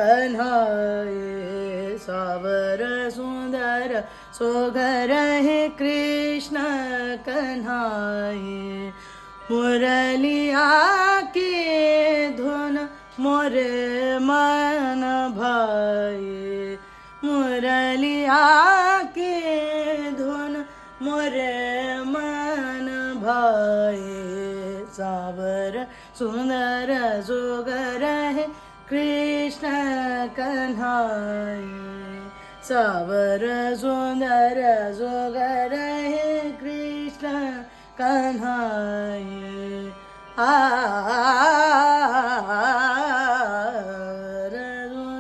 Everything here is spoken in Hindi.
कन्हाये सावर सुंदर सोगर है कृष्ण कन्हाये मुरलिया की धुन मोरे मन भाए मुरलिया की धुन मोरे मन भाए सावर सुंदर जोगर है कृष्ण कन्हाये सावर सुंदर जोगर है कृष्ण कन्हाये आ